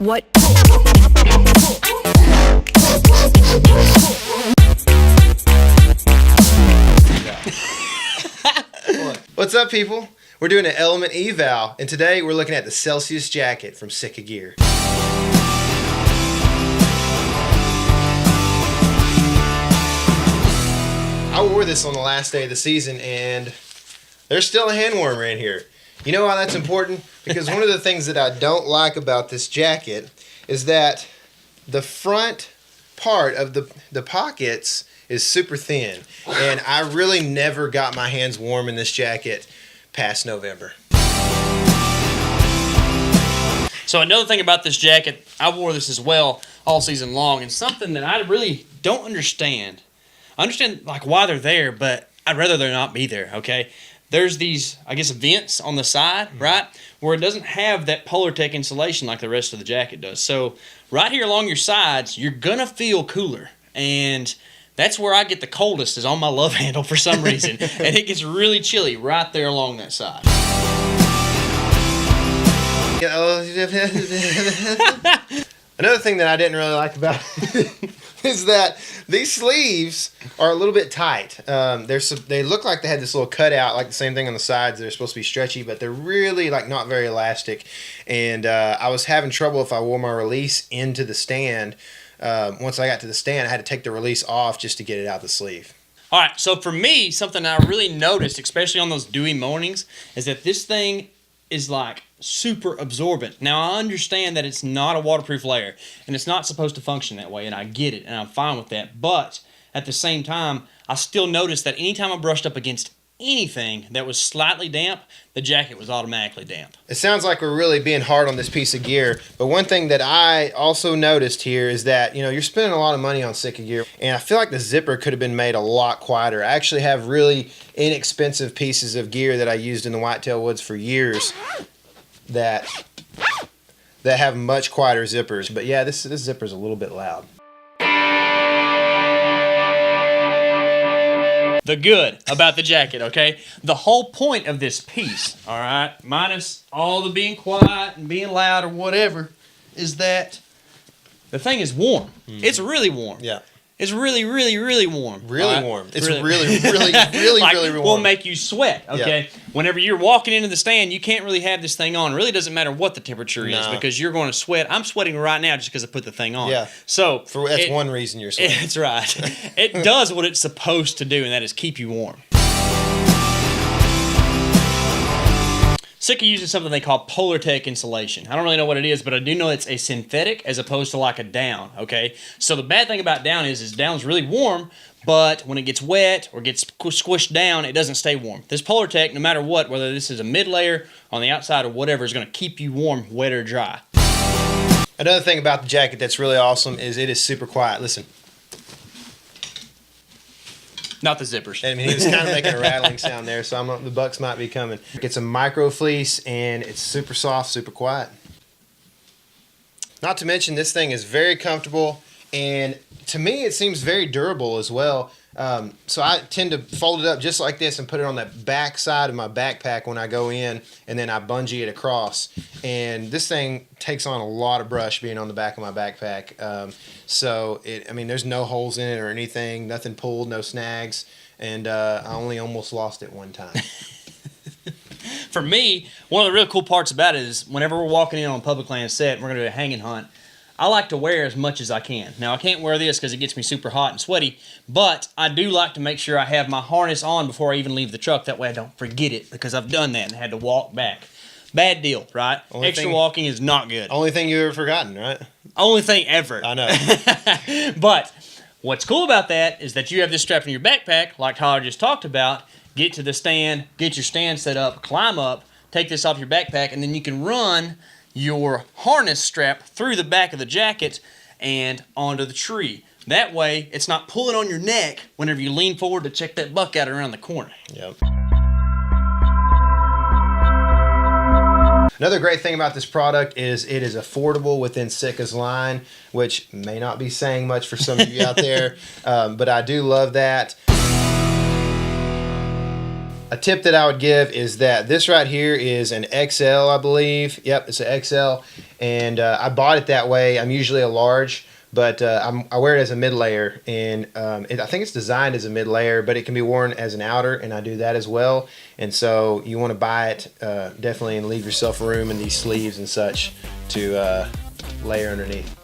What? What's up, people? We're doing an element eval, and today we're looking at the Celsius jacket from Sitka Gear. I wore this on the last day of the season, and there's still a handworm right here. You know why that's important? Because one of the things that I don't like about this jacket is that the front part of the pockets is super thin, and I really never got my hands warm in this jacket past November. So another thing about this jacket, I wore this as well all season long, and something that I really don't understand. I understand like why they're there, but I'd rather they not be there, okay? There's these, I guess, vents on the side, right, where it doesn't have that Polartec insulation like the rest of the jacket does. So right here along your sides, you're gonna feel cooler, and that's where I get the coldest, is on my love handle for some reason. And it gets really chilly right there along that side. Another thing that I didn't really like about it is that these sleeves are a little bit tight. They look like they had this little cutout, like the same thing on the sides. They're supposed to be stretchy, but they're really like not very elastic. And I was having trouble if I wore my release into the stand. Once I got to the stand, I had to take the release off just to get it out the sleeve. All right, so for me, something I really noticed, especially on those dewy mornings, is that this thing is like super absorbent. Now, I understand that it's not a waterproof layer, and it's not supposed to function that way, and I get it, and I'm fine with that. But at the same time, I still noticed that anytime I brushed up against anything that was slightly damp, the jacket was automatically damp. It sounds like we're really being hard on this piece of gear, but one thing that I also noticed here is that, you know, you're spending a lot of money on Sitka Gear, and I feel like the zipper could have been made a lot quieter. I actually have really inexpensive pieces of gear that I used in the whitetail woods for years that have much quieter zippers. But yeah, this zipper's a little bit loud. The good about the jacket, okay? The whole point of this piece, all right, minus all the being quiet and being loud or whatever, is that the thing is warm. It's really warm. Yeah. It's really, really, really warm. Really warm. It's really like, really warm. Will make you sweat, okay? Yeah. Whenever you're walking into the stand, you can't really have this thing on. It really doesn't matter what the temperature is, because you're going to sweat. I'm sweating right now just because I put the thing on. Yeah. So that's one reason you're sweating. That's right. It does what it's supposed to do, and that is keep you warm. Sitka uses something they call Polartec insulation. I don't really know what it is, but I do know it's a synthetic as opposed to like a down, okay? So the bad thing about down is down's really warm, but when it gets wet or gets squished down, it doesn't stay warm. This Polartec, no matter what, whether this is a mid layer on the outside or whatever, is going to keep you warm, wet or dry. Another thing about the jacket that's really awesome is it is super quiet. Listen. Not the zippers. I mean, he was kind of making a rattling sound there, so the bucks might be coming. It's a micro fleece, and it's super soft, super quiet. Not to mention, this thing is very comfortable, and to me, it seems very durable as well. So I tend to fold it up just like this and put it on the back side of my backpack when I go in, and then I bungee it across. And this thing takes on a lot of brush being on the back of my backpack. I mean, there's no holes in it or anything, nothing pulled, no snags, and I only almost lost it one time. For me, one of the real cool parts about it is whenever we're walking in on public land set and we're going to do a hanging hunt, I like to wear as much as I can. Now, I can't wear this because it gets me super hot and sweaty, but I do like to make sure I have my harness on before I even leave the truck. That way I don't forget it, because I've done that and had to walk back. Bad deal, right? Extra walking is not good. Only thing you've ever forgotten, right? Only thing ever. I know. But what's cool about that is that you have this strapped in your backpack, like Tyler just talked about. Get to the stand, get your stand set up, climb up, take this off your backpack, and then you can run your harness strap through the back of the jacket and onto the tree. That way, it's not pulling on your neck whenever you lean forward to check that buck out around the corner. Yep. Another great thing about this product is it is affordable within Sitka's line, which may not be saying much for some of you out there, but I do love that. A tip that I would give is that this right here is an XL, I believe. Yep, it's an XL. and I bought it that way. I'm usually a large, but I wear it as a mid layer, and I think it's designed as a mid layer, but it can be worn as an outer, and I do that as well. And so you want to buy it definitely, and leave yourself room in these sleeves and such to layer underneath.